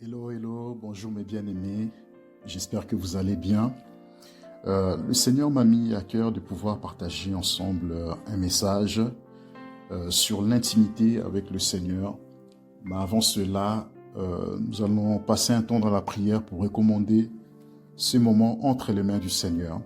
Hello, hello, bonjour mes bien-aimés, j'espère que vous allez bien. Le Seigneur m'a mis à cœur de pouvoir partager ensemble un message sur l'intimité avec le Seigneur. Mais avant cela, nous allons passer un temps dans la prière pour recommander ce moment entre les mains du Seigneur.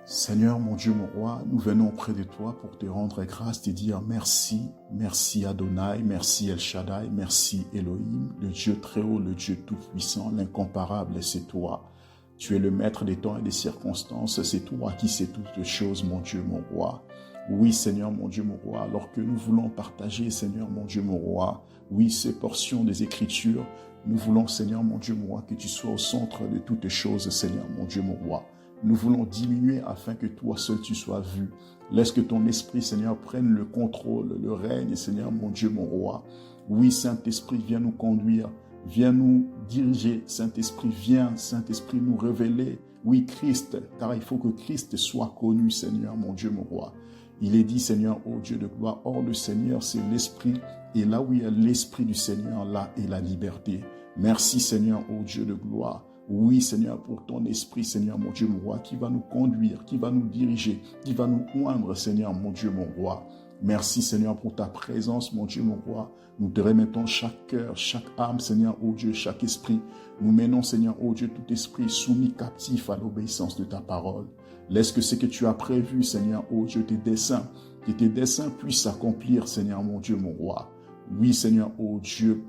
Seigneur, mon Dieu, mon roi, nous venons auprès de toi pour te rendre grâce, te dire merci, merci Adonai, merci El Shaddai, merci Elohim, le Dieu très haut, le Dieu tout-puissant, l'incomparable, c'est toi. Tu es le maître des temps et des circonstances, c'est toi qui sais toutes les choses, mon Dieu, mon roi. Oui, Seigneur, mon Dieu, mon roi, alors que nous voulons partager, Seigneur, mon Dieu, mon roi, oui, ces portions des Écritures, nous voulons, Seigneur, mon Dieu, mon roi, que tu sois au centre de toutes choses, Seigneur, mon Dieu, mon roi. Nous voulons diminuer afin que toi seul tu sois vu. Laisse que ton esprit, Seigneur, prenne le contrôle, le règne, Seigneur, mon Dieu, mon roi. Oui, Saint-Esprit, viens nous conduire, viens nous diriger. Saint-Esprit, viens, Saint-Esprit, nous révéler. Oui, Christ, car il faut que Christ soit connu, Seigneur, mon Dieu, mon roi. Il est dit, Seigneur, ô Dieu de gloire, or le Seigneur, c'est l'Esprit. Et là où il y a l'Esprit du Seigneur, là est la liberté. Merci, Seigneur, ô Dieu de gloire. Oui, Seigneur, pour ton esprit, Seigneur, mon Dieu, mon roi, qui va nous conduire, qui va nous diriger, qui va nous oindre, Seigneur, mon Dieu, mon roi. Merci, Seigneur, pour ta présence, mon Dieu, mon roi. Nous te remettons chaque cœur, chaque âme, Seigneur, ô Dieu, chaque esprit. Nous menons, Seigneur, ô Dieu, tout esprit soumis captif à l'obéissance de ta parole. Laisse que ce que tu as prévu, Seigneur, ô Dieu, que tes desseins puissent s'accomplir, Seigneur, mon Dieu, mon roi. Oui, Seigneur, ô Dieu,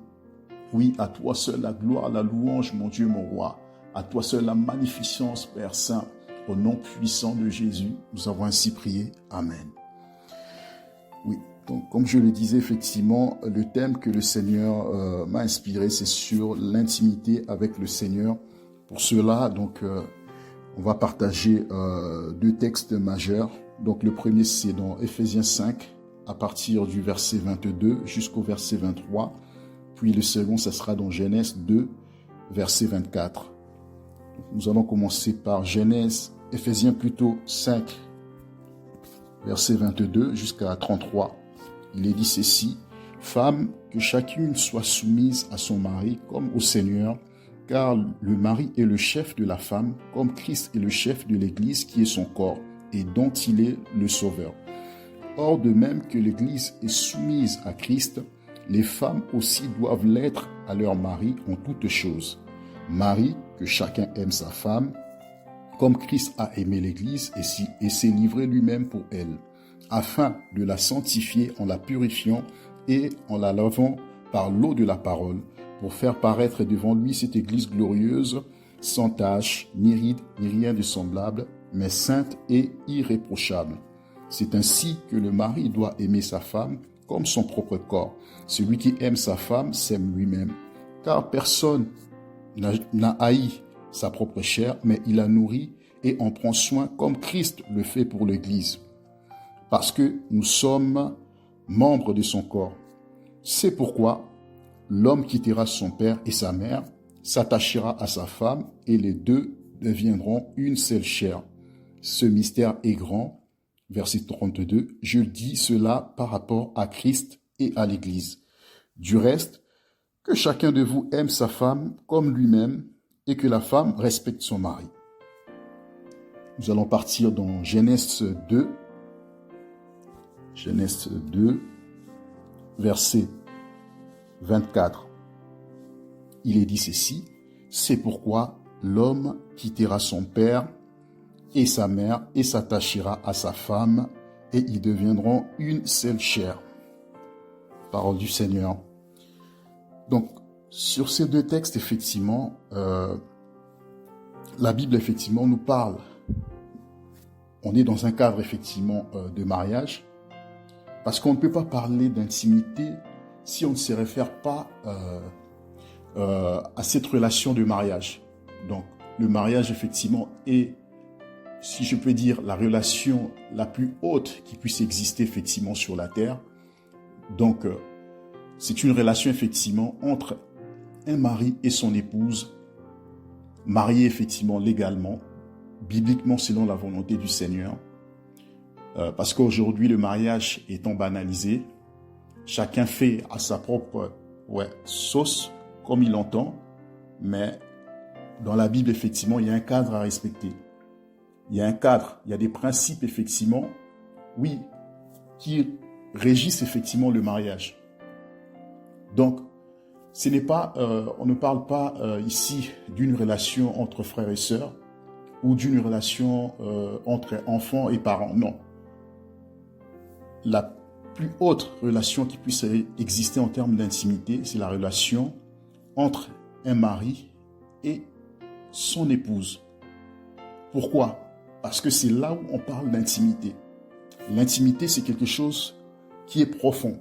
oui, à toi seul la gloire, la louange, mon Dieu, mon roi. À toi seul la magnificence, Père Saint, au nom puissant de Jésus, nous avons ainsi prié. Amen. Oui, donc comme je le disais, effectivement, le thème que le Seigneur m'a inspiré, c'est sur l'intimité avec le Seigneur. Pour cela, donc, on va partager deux textes majeurs. Donc le premier, c'est dans Ephésiens 5, à partir du verset 22 jusqu'au verset 23. Puis le second, ça sera dans Genèse 2, verset 24. Nous allons commencer par Ephésiens plutôt 5, verset 22 jusqu'à 33. Il est dit ceci: Femmes, que chacune soit soumise à son mari comme au Seigneur, car le mari est le chef de la femme, comme Christ est le chef de l'Église qui est son corps, et dont il est le sauveur. Or, de même que l'Église est soumise à Christ, les femmes aussi doivent l'être à leur mari en toutes choses. Marie, que chacun aime sa femme, comme Christ a aimé l'Église et s'est livré lui-même pour elle, afin de la sanctifier en la purifiant et en la lavant par l'eau de la parole, pour faire paraître devant lui cette Église glorieuse, sans tache, ni ride, ni rien de semblable, mais sainte et irréprochable. C'est ainsi que le mari doit aimer sa femme comme son propre corps. Celui qui aime sa femme s'aime lui-même, car personne n'a haï sa propre chair, mais il la nourrit et en prend soin comme Christ le fait pour l'Église, parce que nous sommes membres de son corps. C'est pourquoi l'homme quittera son père et sa mère, s'attachera à sa femme, et les deux deviendront une seule chair. Ce mystère est grand. Verset 32, je dis cela par rapport à Christ et à l'Église. Du reste, que chacun de vous aime sa femme comme lui-même et que la femme respecte son mari. Nous allons partir dans Genèse 2, verset 24. Il est dit ceci: c'est pourquoi l'homme quittera son père et sa mère et s'attachera à sa femme et ils deviendront une seule chair. Parole du Seigneur. Donc, sur ces deux textes, effectivement, la Bible, effectivement, nous parle. On est dans un cadre, effectivement, de mariage, parce qu'on ne peut pas parler d'intimité si on ne se réfère pas à cette relation de mariage. Donc, le mariage, effectivement, est, si je peux dire, la relation la plus haute qui puisse exister, effectivement, sur la terre. Donc, c'est une relation, effectivement, entre un mari et son épouse, mariés, effectivement, légalement, bibliquement, selon la volonté du Seigneur. Parce qu'aujourd'hui, le mariage étant banalisé, chacun fait à sa propre sauce, comme il l'entend, mais dans la Bible, effectivement, il y a un cadre à respecter. Il y a un cadre, il y a des principes, effectivement, oui, qui régissent effectivement le mariage. Donc, ce n'est pas, on ne parle pas ici d'une relation entre frères et sœurs ou d'une relation entre enfants et parents, non. La plus haute relation qui puisse exister en termes d'intimité, c'est la relation entre un mari et son épouse. Pourquoi? Parce que c'est là où on parle d'intimité. L'intimité, c'est quelque chose qui est profond.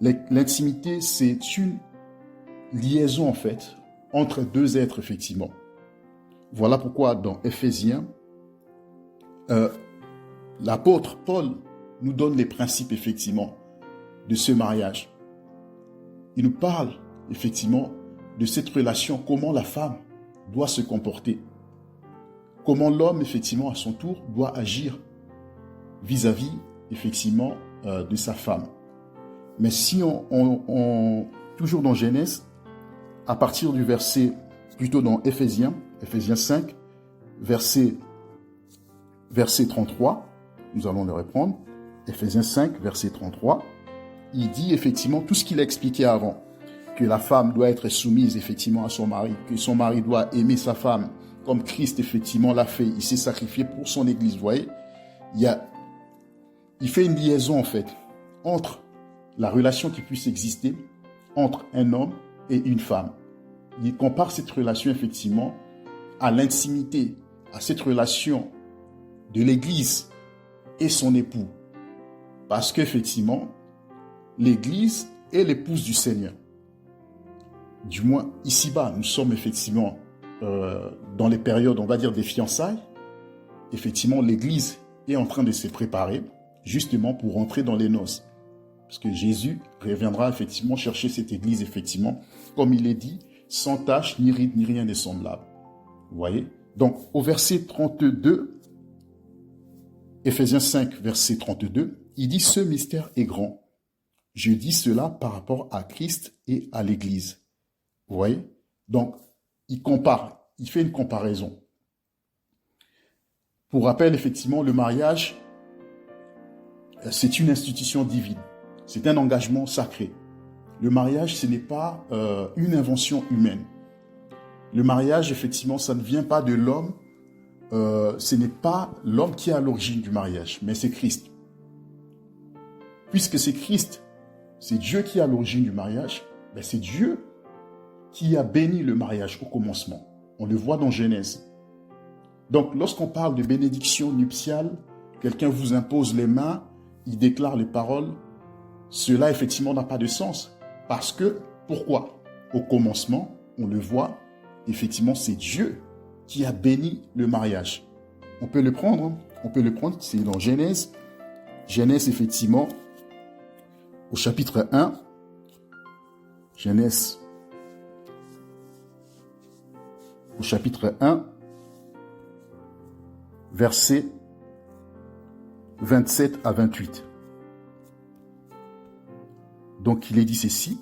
L'intimité, c'est une liaison, en fait, entre deux êtres, effectivement. Voilà pourquoi, dans Éphésiens, l'apôtre Paul nous donne les principes, effectivement, de ce mariage. Il nous parle, effectivement, de cette relation, comment la femme doit se comporter, comment l'homme, effectivement, à son tour, doit agir vis-à-vis, effectivement, de sa femme. Mais si toujours dans Genèse, à partir du verset, plutôt dans Éphésiens 5, verset 33, nous allons le reprendre, Éphésiens 5, verset 33, il dit effectivement tout ce qu'il a expliqué avant, que la femme doit être soumise effectivement à son mari, que son mari doit aimer sa femme, comme Christ effectivement l'a fait, il s'est sacrifié pour son Église, vous voyez, il fait une liaison en fait, entre la relation qui puisse exister entre un homme et une femme. Il compare cette relation effectivement à l'intimité, à cette relation de l'Église et son époux. Parce qu'effectivement, l'Église est l'épouse du Seigneur. Du moins, ici-bas, nous sommes effectivement dans les périodes, on va dire, des fiançailles. Effectivement, l'Église est en train de se préparer justement pour entrer dans les noces. Parce que Jésus reviendra effectivement chercher cette Église, effectivement, comme il est dit, sans tache, ni ride, ni rien de semblable. Vous voyez? Donc, au verset 32, Éphésiens 5, verset 32, il dit « Ce mystère est grand. Je dis cela par rapport à Christ et à l'Église. » Vous voyez? Donc, il compare, il fait une comparaison. Pour rappel, effectivement, le mariage, c'est une institution divine. C'est un engagement sacré. Le mariage, ce n'est pas une invention humaine. Le mariage, effectivement, ça ne vient pas de l'homme. Ce n'est pas l'homme qui est à l'origine du mariage, mais c'est Christ. Puisque c'est Christ, c'est Dieu qui est à l'origine du mariage, ben c'est Dieu qui a béni le mariage au commencement. On le voit dans Genèse. Donc, lorsqu'on parle de bénédiction nuptiale, quelqu'un vous impose les mains, il déclare les paroles, cela effectivement n'a pas de sens. Parce que, pourquoi? Au commencement, on le voit, effectivement, c'est Dieu qui a béni le mariage. On peut le prendre, c'est dans Genèse. Genèse, effectivement, au chapitre 1. Genèse, au chapitre 1, versets 27 à 28. Donc, il est dit ceci.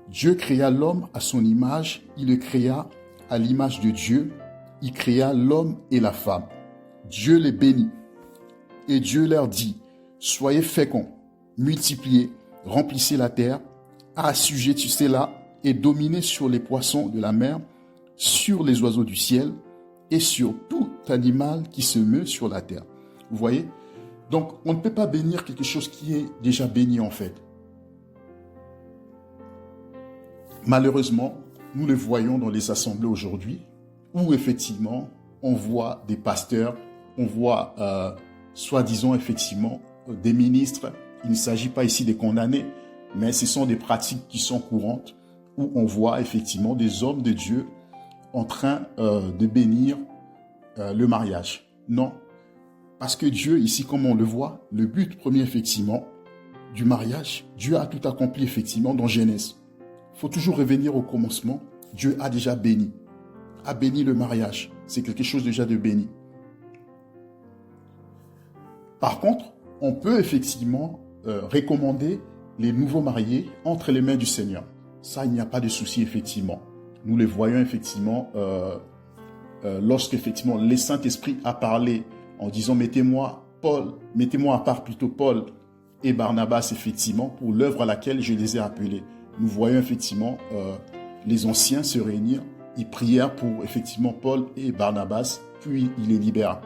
Dieu créa l'homme à son image, il le créa à l'image de Dieu, il créa l'homme et la femme. Dieu les bénit. Et Dieu leur dit, soyez féconds, multipliez, remplissez la terre, assujettissez-la et dominez sur les poissons de la mer, sur les oiseaux du ciel et sur tout animal qui se meut sur la terre. Vous voyez? Donc, on ne peut pas bénir quelque chose qui est déjà béni en fait. Malheureusement, nous le voyons dans les assemblées aujourd'hui, où effectivement, on voit des pasteurs, on voit, soi-disant effectivement, des ministres. Il ne s'agit pas ici de condamner, mais ce sont des pratiques qui sont courantes, où on voit effectivement des hommes de Dieu en train de bénir le mariage. Non, parce que Dieu, ici, comme on le voit, le but premier, effectivement, du mariage, Dieu a tout accompli, effectivement, dans Genèse. Il faut toujours revenir au commencement. Dieu a déjà béni. A béni le mariage. C'est quelque chose déjà de béni. Par contre, on peut effectivement recommander les nouveaux mariés entre les mains du Seigneur. Ça, il n'y a pas de souci, effectivement. Nous les voyons, effectivement, lorsque, effectivement, le Saint-Esprit a parlé en disant, mettez-moi à part plutôt Paul et Barnabas, effectivement, pour l'œuvre à laquelle je les ai appelés. Nous voyons, effectivement, les anciens se réunir, ils prièrent pour, effectivement, Paul et Barnabas, puis ils les libèrent.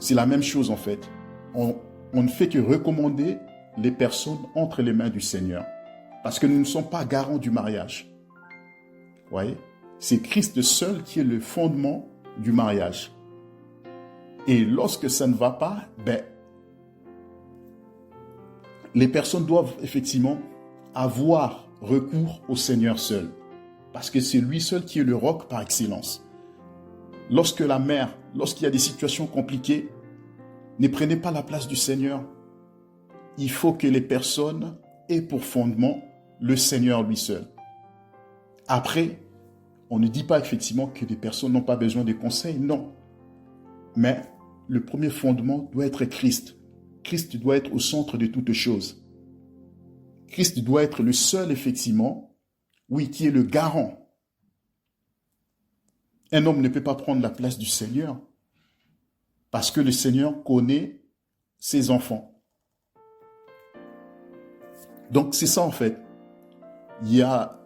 C'est la même chose, en fait. On ne fait que recommander les personnes entre les mains du Seigneur. Parce que nous ne sommes pas garants du mariage. Vous voyez? C'est Christ seul qui est le fondement du mariage. Et lorsque ça ne va pas, les personnes doivent effectivement avoir recours au Seigneur seul. Parce que c'est lui seul qui est le roc par excellence. Lorsqu'il y a des situations compliquées, ne prenez pas la place du Seigneur. Il faut que les personnes aient pour fondement le Seigneur lui seul. Après, on ne dit pas effectivement que des personnes n'ont pas besoin de conseils, non. Mais le premier fondement doit être Christ. Christ doit être au centre de toutes choses. Christ doit être le seul, effectivement, oui, qui est le garant. Un homme ne peut pas prendre la place du Seigneur parce que le Seigneur connaît ses enfants. Donc, c'est ça, en fait. Il y a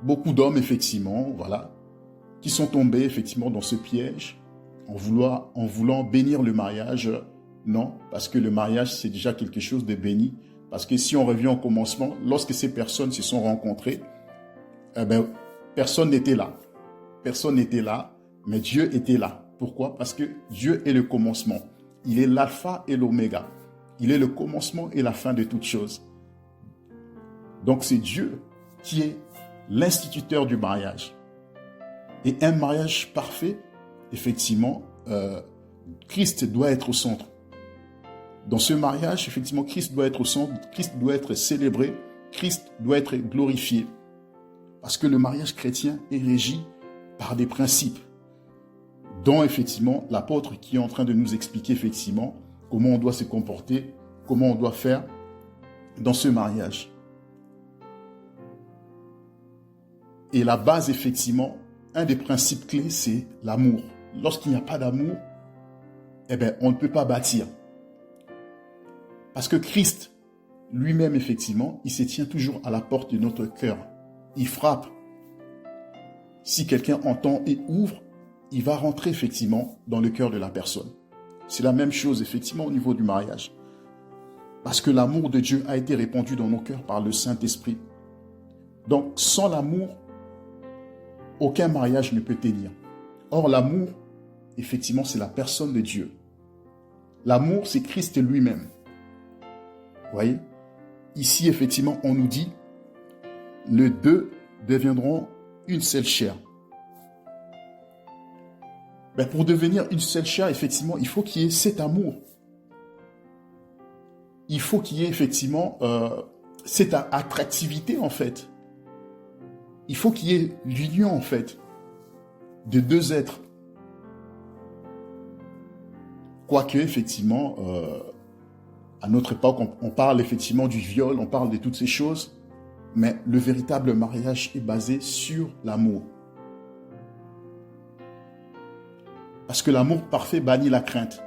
beaucoup d'hommes, effectivement, voilà, qui sont tombés, effectivement, dans ce piège en voulant bénir le mariage. Non, parce que le mariage, c'est déjà quelque chose de béni. Parce que si on revient au commencement, lorsque ces personnes se sont rencontrées, personne n'était là. Personne n'était là, mais Dieu était là. Pourquoi? Parce que Dieu est le commencement. Il est l'alpha et l'oméga. Il est le commencement et la fin de toutes choses. Donc c'est Dieu qui est l'instituteur du mariage. Et un mariage parfait, effectivement, Christ doit être au centre. Dans ce mariage, effectivement, Christ doit être au centre, Christ doit être célébré, Christ doit être glorifié. Parce que le mariage chrétien est régi par des principes, dont, effectivement, l'apôtre qui est en train de nous expliquer, effectivement, comment on doit se comporter, comment on doit faire dans ce mariage. Et la base, effectivement, un des principes clés, c'est l'amour. Lorsqu'il n'y a pas d'amour, on ne peut pas bâtir. Parce que Christ, lui-même, effectivement, il se tient toujours à la porte de notre cœur. Il frappe. Si quelqu'un entend et ouvre, il va rentrer, effectivement, dans le cœur de la personne. C'est la même chose, effectivement, au niveau du mariage. Parce que l'amour de Dieu a été répandu dans nos cœurs par le Saint-Esprit. Donc, sans l'amour, aucun mariage ne peut tenir. Or, l'amour, effectivement, c'est la personne de Dieu. L'amour, c'est Christ lui-même. Vous voyez? Ici, effectivement, on nous dit, les deux deviendront une seule chair. Pour devenir une seule chair, effectivement, il faut qu'il y ait cet amour. Il faut qu'il y ait, effectivement, cette attractivité, en fait. Il faut qu'il y ait l'union, en fait, de deux êtres. Quoique, effectivement, à notre époque, on parle effectivement du viol, on parle de toutes ces choses, mais le véritable mariage est basé sur l'amour. Parce que l'amour parfait bannit la crainte.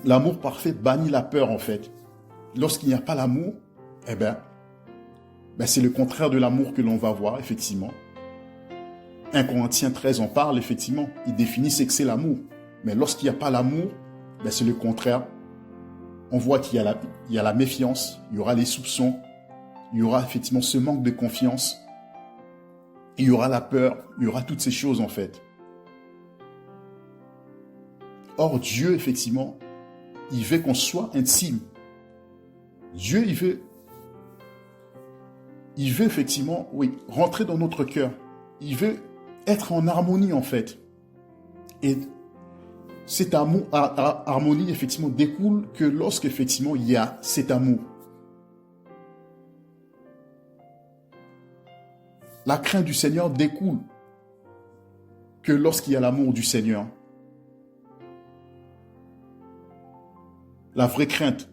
L'amour parfait bannit la peur, en fait. Lorsqu'il n'y a pas l'amour, c'est le contraire de l'amour que l'on va voir, effectivement. 1 Corinthiens 13 en parle, effectivement. Il définit ce que c'est l'amour. Mais lorsqu'il n'y a pas l'amour, c'est le contraire. On voit qu'il y a la méfiance, il y aura les soupçons, il y aura effectivement ce manque de confiance, il y aura la peur, il y aura toutes ces choses, en fait. Or, Dieu, effectivement, il veut qu'on soit intime. Dieu, il veut effectivement, oui, rentrer dans notre cœur. Il veut être en harmonie, en fait. Et cette harmonie, effectivement, découle que lorsqu'effectivement, il y a cet amour. La crainte du Seigneur découle que lorsqu'il y a l'amour du Seigneur. La vraie crainte.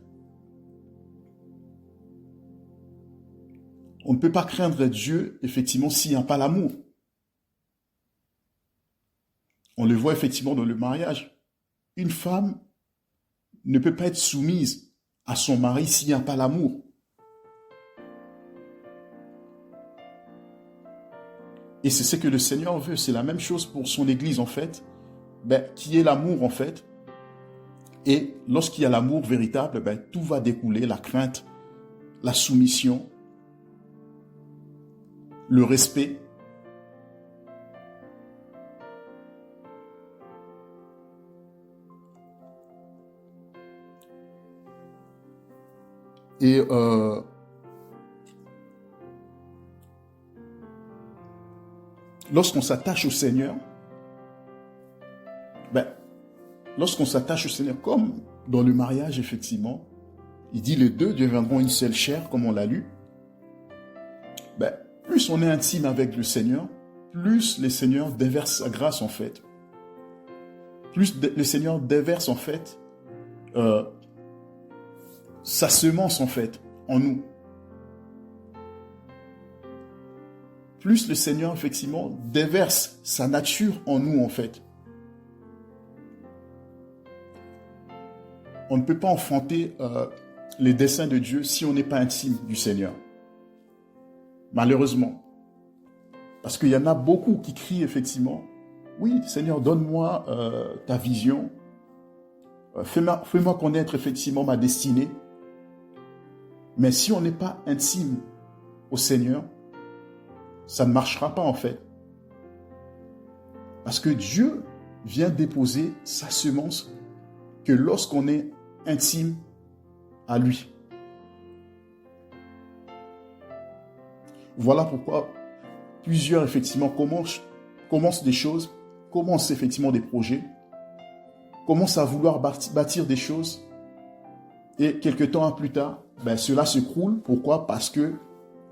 On ne peut pas craindre Dieu, effectivement, s'il n'y a pas l'amour. On le voit effectivement dans le mariage. Une femme ne peut pas être soumise à son mari s'il n'y a pas l'amour. Et c'est ce que le Seigneur veut. C'est la même chose pour son Église, en fait, qui est l'amour, en fait. Et lorsqu'il y a l'amour véritable, tout va découler, la crainte, la soumission, le respect. Et lorsqu'on s'attache au Seigneur, comme dans le mariage, effectivement, il dit les deux deviendront une seule chair, comme on l'a lu. Plus on est intime avec le Seigneur, plus le Seigneur déverse sa grâce, en fait. Plus le Seigneur déverse, en fait, sa semence, en fait, en nous. Plus le Seigneur, effectivement, déverse sa nature en nous, en fait. On ne peut pas enfanter les desseins de Dieu si on n'est pas intime du Seigneur. Malheureusement. Parce qu'il y en a beaucoup qui crient, effectivement, « Oui, Seigneur, donne-moi ta vision. Fais-moi connaître, effectivement, ma destinée. » Mais si on n'est pas intime au Seigneur, ça ne marchera pas, en fait. Parce que Dieu vient déposer sa semence que lorsqu'on est intime à lui. Voilà pourquoi plusieurs, effectivement, commencent des choses, commencent effectivement des projets, commencent à vouloir bâtir des choses, et quelques temps plus tard, cela se croule. Pourquoi? Parce que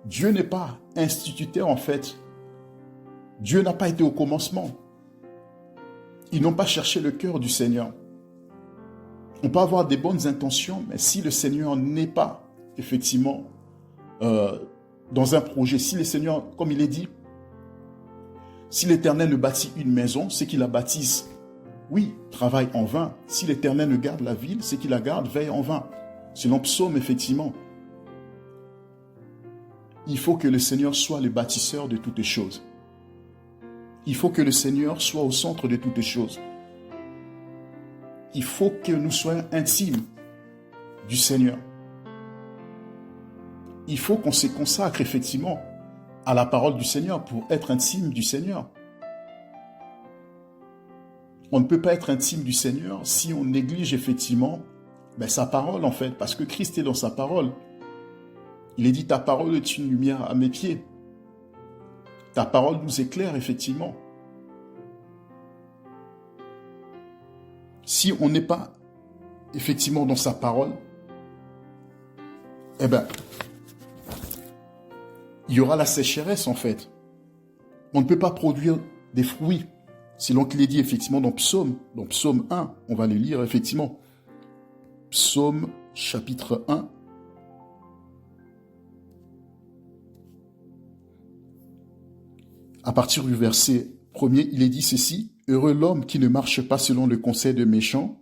Dieu n'est pas instituteur, en fait. Dieu n'a pas été au commencement. Ils n'ont pas cherché le cœur du Seigneur. On peut avoir des bonnes intentions, mais si le Seigneur n'est pas, effectivement, dans un projet, si le Seigneur, comme il est dit, si l'Éternel ne bâtit une maison, ceux qui la bâtissent, oui, travaillent en vain. Si l'Éternel ne garde la ville, ceux qui la gardent veillent en vain. Selon Psaume, effectivement. Il faut que le Seigneur soit le bâtisseur de toutes les choses. Il faut que le Seigneur soit au centre de toutes les choses. Il faut que nous soyons intimes du Seigneur. Il faut qu'on se consacre effectivement à la parole du Seigneur pour être intime du Seigneur. On ne peut pas être intime du Seigneur si on néglige effectivement sa parole, en fait, parce que Christ est dans sa parole. Il est dit, ta parole est une lumière à mes pieds. Ta parole nous éclaire, effectivement. Si on n'est pas, effectivement, dans sa parole, il y aura la sécheresse, en fait. On ne peut pas produire des fruits. Selon qu'il est dit, effectivement, dans Psaume 1, on va le lire, effectivement. Psaume, chapitre 1. À partir du verset 1er, il est dit ceci, « Heureux l'homme qui ne marche pas selon le conseil des méchants,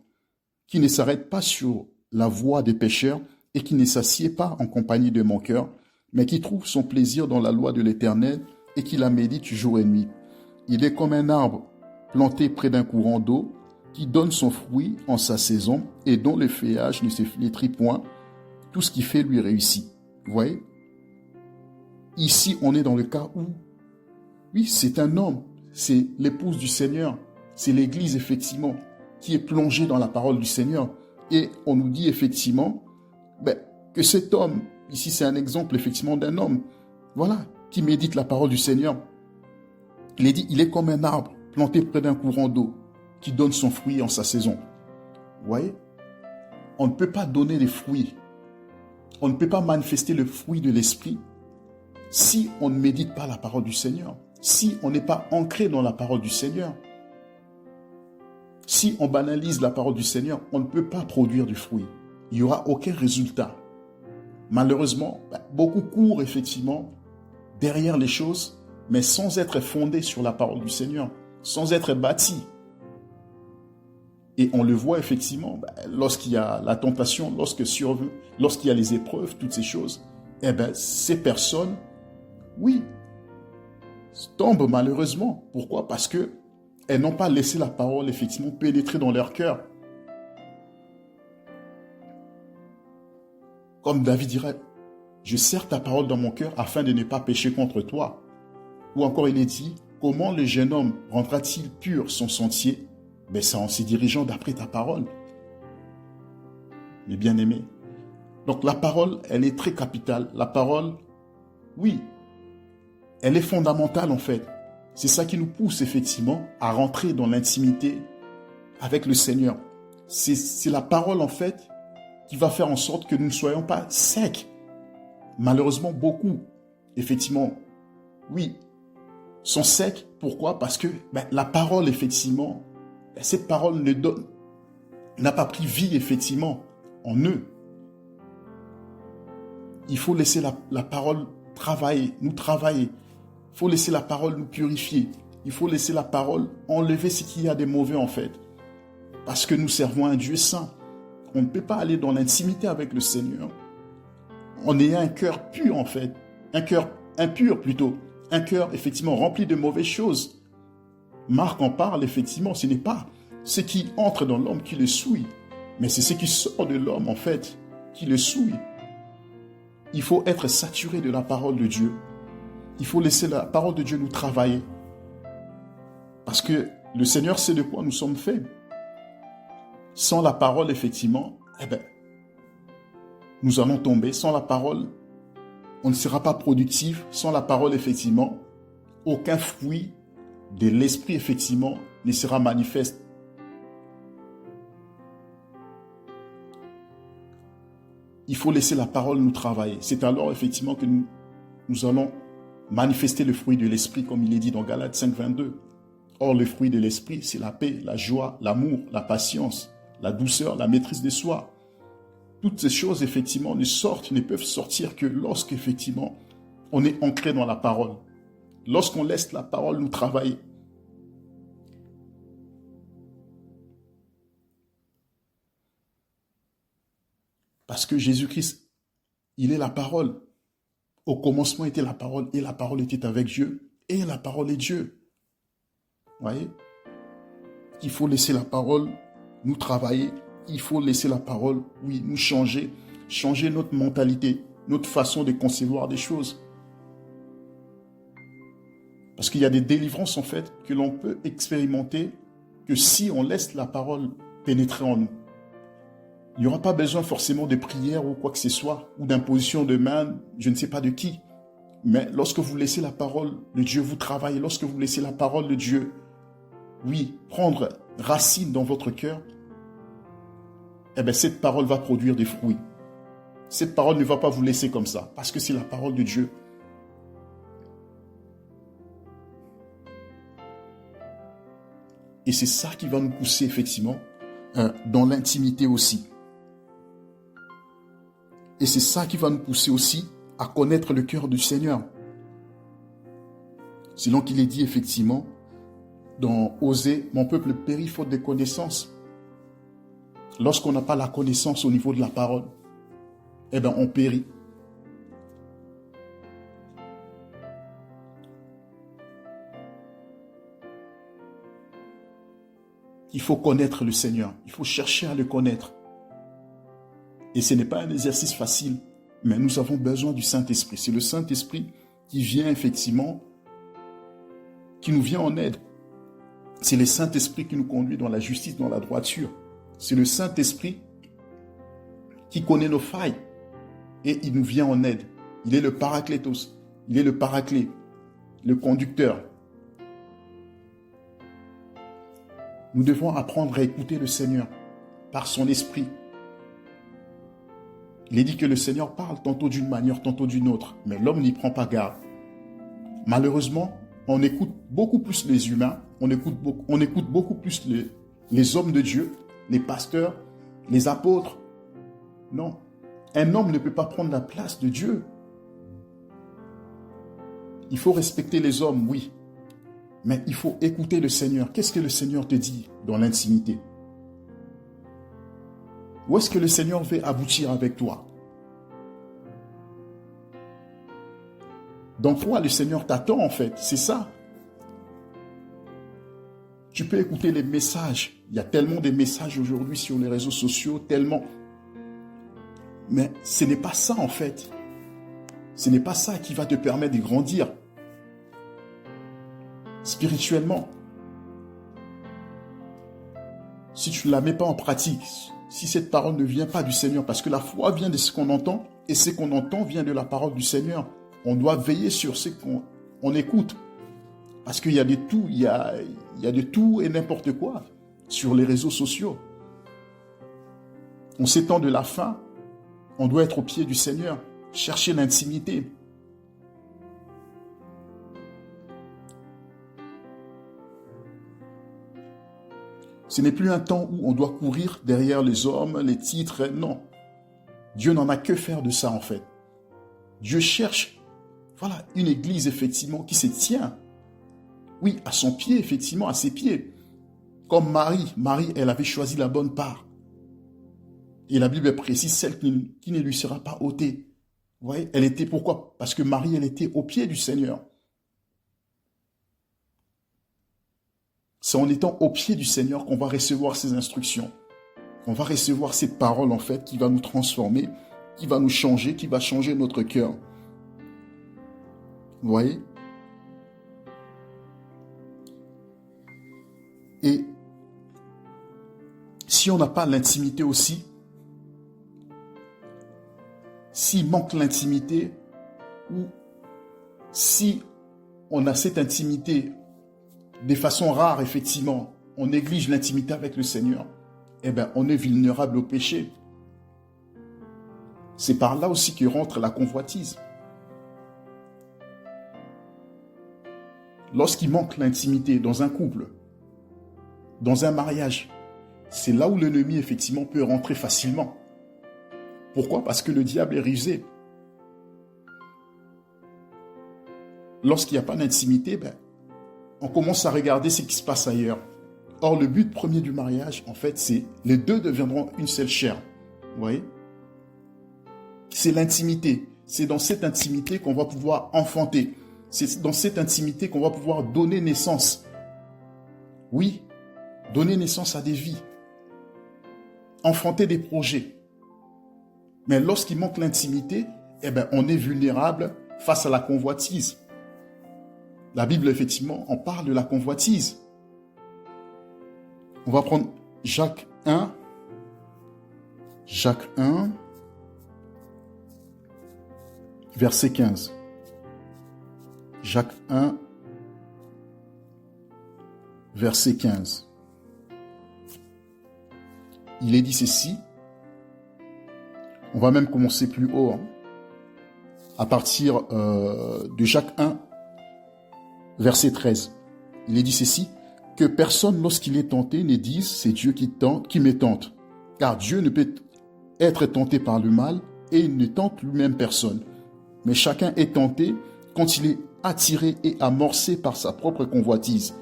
qui ne s'arrête pas sur la voie des pécheurs et qui ne s'assied pas en compagnie de moqueurs, mais qui trouve son plaisir dans la loi de l'Éternel et qui la médite jour et nuit. Il est comme un arbre planté près d'un courant d'eau, qui donne son fruit en sa saison et dont le feuillage ne se flétrit point. Tout ce qu'il fait lui réussit. » Vous voyez? Ici, on est dans le cas où, oui, c'est un homme, c'est l'épouse du Seigneur, c'est l'Église, effectivement, qui est plongée dans la parole du Seigneur. Et on nous dit, effectivement, que cet homme, ici c'est un exemple, effectivement, d'un homme, voilà, qui médite la parole du Seigneur. Il est dit, il est comme un arbre planté près d'un courant d'eau, qui donne son fruit en sa saison. Vous voyez? On ne peut pas donner des fruits. On ne peut pas manifester le fruit de l'esprit si on ne médite pas la parole du Seigneur. Si on n'est pas ancré dans la parole du Seigneur. Si on banalise la parole du Seigneur, on ne peut pas produire du fruit. Il n'y aura aucun résultat. Malheureusement, beaucoup courent effectivement derrière les choses, mais sans être fondé sur la parole du Seigneur, sans être bâti. Et on le voit effectivement, lorsqu'il y a la tentation, lorsqu'il y a les épreuves, toutes ces choses, ces personnes, oui, tombent malheureusement. Pourquoi? Parce qu'elles n'ont pas laissé la parole effectivement pénétrer dans leur cœur. Comme David dirait, je serre ta parole dans mon cœur afin de ne pas pécher contre toi. Ou encore il est dit, comment le jeune homme rendra-t-il pur son sentier? C'est en se dirigeant d'après ta parole. Mes bien-aimés. Donc la parole, elle est très capitale. La parole, oui, elle est fondamentale en fait. C'est ça qui nous pousse effectivement à rentrer dans l'intimité avec le Seigneur. C'est la parole en fait qui va faire en sorte que nous ne soyons pas secs. Malheureusement, beaucoup, effectivement, oui, sont secs. Pourquoi? Parce que la parole, effectivement, cette parole n'a pas pris vie, effectivement, en eux. Il faut laisser la parole nous travailler. Il faut laisser la parole nous purifier. Il faut laisser la parole enlever ce qu'il y a de mauvais, en fait. Parce que nous servons un Dieu saint. On ne peut pas aller dans l'intimité avec le Seigneur en ayant un cœur pur, en fait. Un cœur impur, plutôt. Un cœur, effectivement, rempli de mauvaises choses. Marc en parle, effectivement. Ce n'est pas ce qui entre dans l'homme qui le souille, mais c'est ce qui sort de l'homme, en fait, qui le souille. Il faut être saturé de la parole de Dieu. Il faut laisser la parole de Dieu nous travailler. Parce que le Seigneur sait de quoi nous sommes faits. Sans la parole, effectivement, nous allons tomber. Sans la parole, on ne sera pas productif. Sans la parole, effectivement, aucun fruit de l'esprit, effectivement, ne sera manifeste. Il faut laisser la parole nous travailler. C'est alors, effectivement, que nous allons manifester le fruit de l'esprit, comme il est dit dans Galates 5, 22. Or, le fruit de l'esprit, c'est la paix, la joie, l'amour, la patience, la douceur, la maîtrise de soi. Toutes ces choses, effectivement, ne peuvent sortir que lorsqu'effectivement, on est ancré dans la parole. Lorsqu'on laisse la parole nous travailler. Parce que Jésus-Christ, il est la parole. Au commencement était la parole, et la parole était avec Dieu, et la parole est Dieu. Vous voyez? Il faut laisser la parole nous travailler. Il faut laisser la parole, oui, nous changer notre mentalité, notre façon de concevoir des choses. Parce qu'il y a des délivrances, en fait, que l'on peut expérimenter que si on laisse la parole pénétrer en nous. Il n'y aura pas besoin forcément de prière ou quoi que ce soit, ou d'imposition de main, je ne sais pas de qui. Mais lorsque vous laissez la parole de Dieu vous travailler, lorsque vous laissez la parole de Dieu, oui, prendre racine dans votre cœur, cette parole va produire des fruits. Cette parole ne va pas vous laisser comme ça, parce que c'est la parole de Dieu. Et c'est ça qui va nous pousser, effectivement, dans l'intimité aussi. Et c'est ça qui va nous pousser aussi à connaître le cœur du Seigneur. C'est donc qu'il est dit, effectivement, dans Osée, mon peuple périt faute de connaissance. Lorsqu'on n'a pas la connaissance au niveau de la parole, on périt. Il faut connaître le Seigneur. Il faut chercher à le connaître. Et ce n'est pas un exercice facile, mais nous avons besoin du Saint-Esprit. C'est le Saint-Esprit qui vient effectivement, qui nous vient en aide. C'est le Saint-Esprit qui nous conduit dans la justice, dans la droiture. C'est le Saint-Esprit qui connaît nos failles et il nous vient en aide. Il est le Paraclétos, il est le Paraclet, le conducteur. Nous devons apprendre à écouter le Seigneur par son esprit. Il est dit que le Seigneur parle tantôt d'une manière, tantôt d'une autre, mais l'homme n'y prend pas garde. Malheureusement, on écoute beaucoup plus les humains, on écoute beaucoup plus les hommes de Dieu, les pasteurs, les apôtres. Non, un homme ne peut pas prendre la place de Dieu. Il faut respecter les hommes, oui. Mais il faut écouter le Seigneur. Qu'est-ce que le Seigneur te dit dans l'intimité? Où est-ce que le Seigneur veut aboutir avec toi? Dans quoi le Seigneur t'attend en fait? C'est ça. Tu peux écouter les messages. Il y a tellement de messages aujourd'hui sur les réseaux sociaux, tellement. Mais ce n'est pas ça en fait. Ce n'est pas ça qui va te permettre de grandir spirituellement. Si tu ne la mets pas en pratique, si cette parole ne vient pas du Seigneur, parce que la foi vient de ce qu'on entend, et ce qu'on entend vient de la parole du Seigneur. On doit veiller sur ce qu'on écoute. Parce qu'il y a de tout, il y a de tout et n'importe quoi sur les réseaux sociaux. On s'étend de la fin, on doit être au pied du Seigneur, chercher l'intimité. Ce n'est plus un temps où on doit courir derrière les hommes, les titres, non. Dieu n'en a que faire de ça en fait. Dieu cherche, voilà, une église effectivement qui se tient, oui, à son pied, effectivement, à ses pieds. Comme Marie. Marie, elle avait choisi la bonne part. Et la Bible précise celle qui ne lui sera pas ôtée. Vous voyez, elle était pourquoi? Parce que Marie, elle était au pied du Seigneur. C'est en étant au pied du Seigneur qu'on va recevoir ses instructions. On va recevoir cette parole, en fait, qui va nous transformer, qui va nous changer, qui va changer notre cœur. Vous voyez? Et si on n'a pas l'intimité aussi, s'il manque l'intimité, ou si on a cette intimité de façon rare, effectivement, on néglige l'intimité avec le Seigneur, eh bien, on est vulnérable au péché. C'est par là aussi que rentre la convoitise. Lorsqu'il manque l'intimité dans un couple, dans un mariage, c'est là où l'ennemi, effectivement, peut rentrer facilement. Pourquoi? Parce que le diable est rusé. Lorsqu'il n'y a pas d'intimité, on commence à regarder ce qui se passe ailleurs. Or, le but premier du mariage, en fait, c'est les deux deviendront une seule chair. Vous voyez? C'est l'intimité. C'est dans cette intimité qu'on va pouvoir enfanter. C'est dans cette intimité qu'on va pouvoir donner naissance. Oui, donner naissance à des vies. Enfanter des projets. Mais lorsqu'il manque l'intimité, eh bien, on est vulnérable face à la convoitise. La Bible, effectivement, en parle de la convoitise. On va prendre Jacques 1. Jacques 1, verset 15. Jacques 1, verset 15. Il est dit ceci. On va même commencer plus haut. À partir de Jacques 1, verset 13. Il est dit ceci. Que personne, lorsqu'il est tenté, ne dise « c'est Dieu qui me tente ». Car Dieu ne peut être tenté par le mal et il ne tente lui-même personne. Mais chacun est tenté quand il est attiré et amorcé par sa propre convoitise.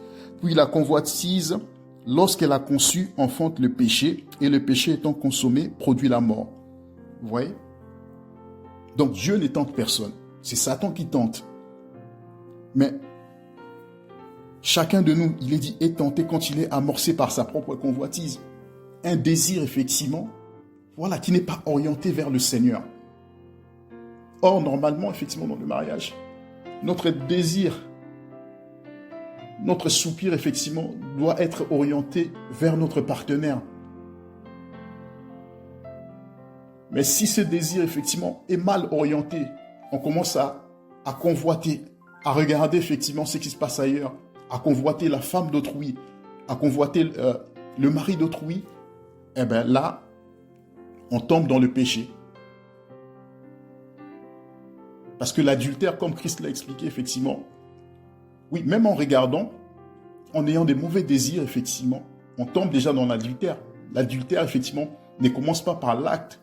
Puis la convoitise, lorsqu'elle a conçu, enfante le péché, et le péché étant consommé, produit la mort. Vous voyez? Donc Dieu ne tente personne. C'est Satan qui tente. Mais chacun de nous, il est dit, est tenté quand il est amorcé par sa propre convoitise. Un désir, effectivement, voilà, qui n'est pas orienté vers le Seigneur. Or, normalement, effectivement, dans le mariage, notre désir, notre soupir, effectivement, doit être orienté vers notre partenaire. Mais si ce désir, effectivement, est mal orienté, on commence à convoiter, à regarder, effectivement, ce qui se passe ailleurs, à convoiter la femme d'autrui, à convoiter le mari d'autrui, eh bien là, on tombe dans le péché. Parce que l'adultère, comme Christ l'a expliqué, effectivement, oui, même en regardant, en ayant des mauvais désirs, effectivement, on tombe déjà dans l'adultère. L'adultère, effectivement, ne commence pas par l'acte,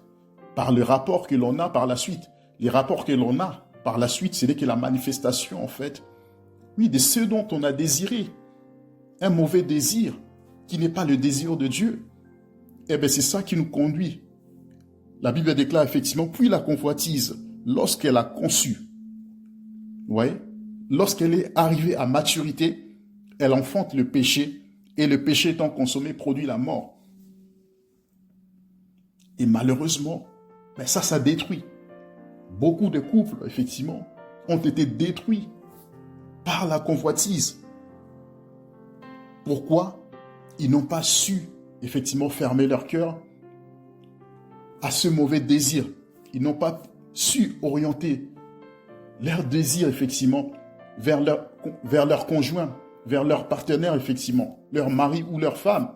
par le rapport que l'on a par la suite. Les rapports que l'on a par la suite, ce n'est que la manifestation, en fait, oui, de ce dont on a désiré. Un mauvais désir, qui n'est pas le désir de Dieu. Eh bien, c'est ça qui nous conduit. La Bible déclare effectivement, puis la convoitise, lorsqu'elle a conçu, vous voyez, lorsqu'elle est arrivée à maturité, elle enfante le péché, et le péché étant consommé produit la mort. Et malheureusement, ben ça détruit. Beaucoup de couples, effectivement, ont été détruits par la convoitise. Pourquoi? Ils n'ont pas su, effectivement, fermer leur cœur à ce mauvais désir. Ils n'ont pas su orienter leur désir, effectivement, vers leur conjoint, vers leur partenaire, effectivement, leur mari ou leur femme.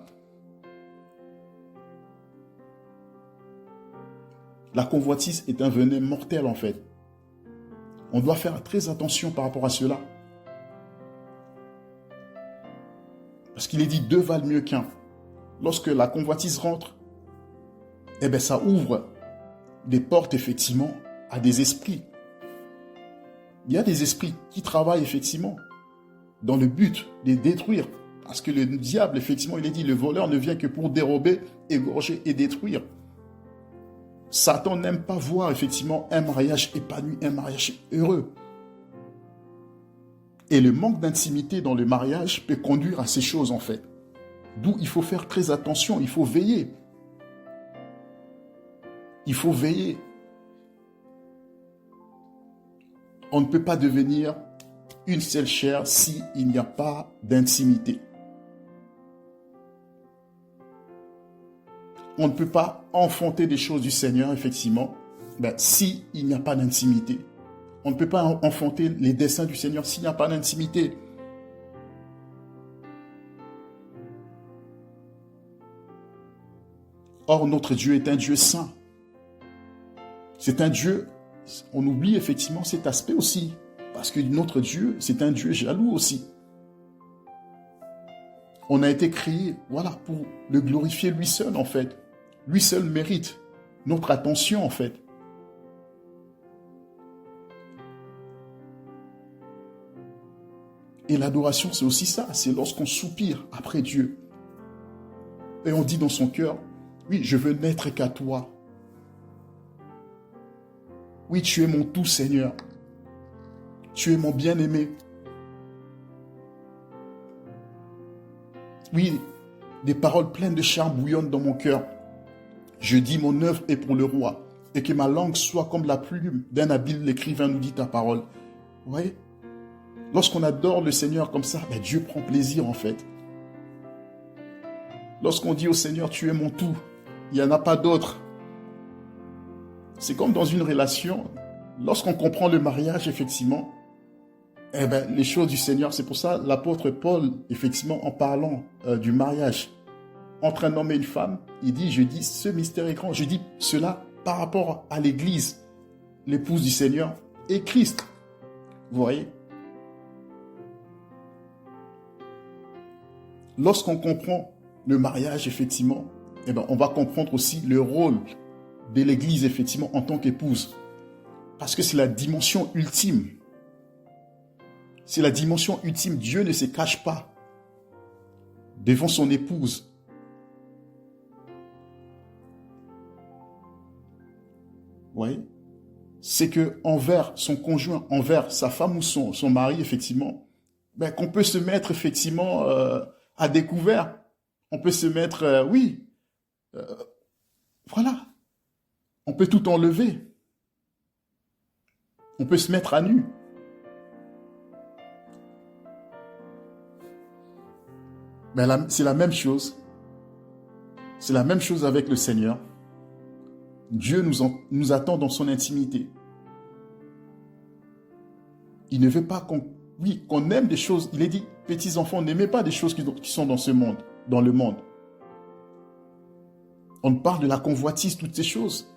La convoitise est un venin mortel, en fait. On doit faire très attention par rapport à cela. Parce qu'il est dit, deux valent mieux qu'un. Lorsque la convoitise rentre, eh bien, ça ouvre des portes, effectivement, à des esprits. Il y a des esprits qui travaillent, effectivement, dans le but de détruire. Parce que le diable, effectivement, il est dit, le voleur ne vient que pour dérober, égorger et détruire. Satan n'aime pas voir, effectivement, un mariage épanoui, un mariage heureux. Et le manque d'intimité dans le mariage peut conduire à ces choses, en fait. D'où il faut faire très attention, il faut veiller. Il faut veiller. On ne peut pas devenir une seule chair s'il n'y a pas d'intimité. On ne peut pas enfanter des choses du Seigneur, effectivement, s'il n'y a pas d'intimité. On ne peut pas enfanter les desseins du Seigneur s'il n'y a pas d'intimité. Or, notre Dieu est un Dieu saint. C'est un Dieu, on oublie effectivement cet aspect aussi, parce que notre Dieu, c'est un Dieu jaloux aussi. On a été créé, voilà, pour le glorifier lui seul, en fait. Lui seul mérite notre attention, en fait. Et l'adoration, c'est aussi ça, c'est lorsqu'on soupire après Dieu. Et on dit dans son cœur, oui, je veux n'être qu'à toi. Oui, tu es mon tout, Seigneur. Tu es mon bien-aimé. Oui, des paroles pleines de charme bouillonnent dans mon cœur. Je dis, mon œuvre est pour le roi, et que ma langue soit comme la plume d'un habile écrivain, nous dit ta parole. Vous voyez? Lorsqu'on adore le Seigneur comme ça, Dieu prend plaisir, en fait. Lorsqu'on dit au Seigneur, tu es mon tout, il n'y en a pas d'autre. C'est comme dans une relation, lorsqu'on comprend le mariage, effectivement, les choses du Seigneur, c'est pour ça l'apôtre Paul, effectivement, en parlant du mariage entre un homme et une femme, il dit, je dis, ce mystère est grand, je dis cela par rapport à l'Église, l'épouse du Seigneur et Christ. Vous voyez? Lorsqu'on comprend le mariage, effectivement, on va comprendre aussi le rôle de l'Église, effectivement, en tant qu'épouse. Parce que c'est la dimension ultime. C'est la dimension ultime. Dieu ne se cache pas devant son épouse. Vous voyez? C'est que envers son conjoint, envers sa femme ou son mari, effectivement, qu'on peut se mettre, effectivement, à découvert. On peut se mettre, voilà. On peut tout enlever. On peut se mettre à nu. C'est la même chose. C'est la même chose avec le Seigneur. Dieu nous attend dans son intimité. Il ne veut pas qu'on aime des choses. Il est dit, petits enfants, n'aimez pas des choses qui sont dans ce monde, dans le monde. On parle de la convoitise, toutes ces choses.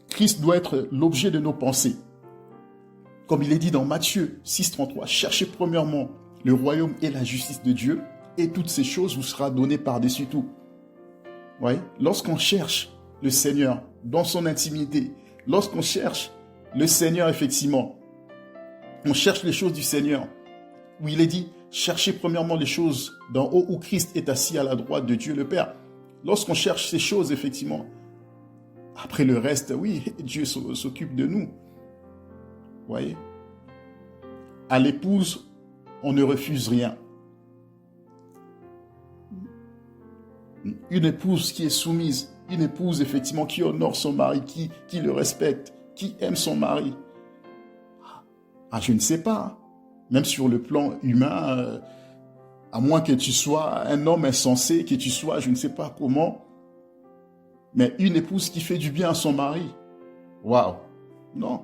Christ doit être l'objet de nos pensées. Comme il est dit dans Matthieu 6,33, cherchez premièrement le royaume et la justice de Dieu, et toutes ces choses vous sera données par-dessus tout. Ouais. Lorsqu'on cherche le Seigneur dans son intimité, lorsqu'on cherche le Seigneur, effectivement, on cherche les choses du Seigneur, où il est dit, cherchez premièrement les choses d'en haut où Christ est assis à la droite de Dieu le Père. Lorsqu'on cherche ces choses, effectivement, après le reste, oui, Dieu s'occupe de nous. Vous voyez? À l'épouse, on ne refuse rien. Une épouse qui est soumise, une épouse, effectivement, qui honore son mari, qui le respecte, qui aime son mari. Ah, je ne sais pas. Même sur le plan humain, à moins que tu sois un homme insensé, que tu sois, je ne sais pas comment, mais une épouse qui fait du bien à son mari, waouh, non.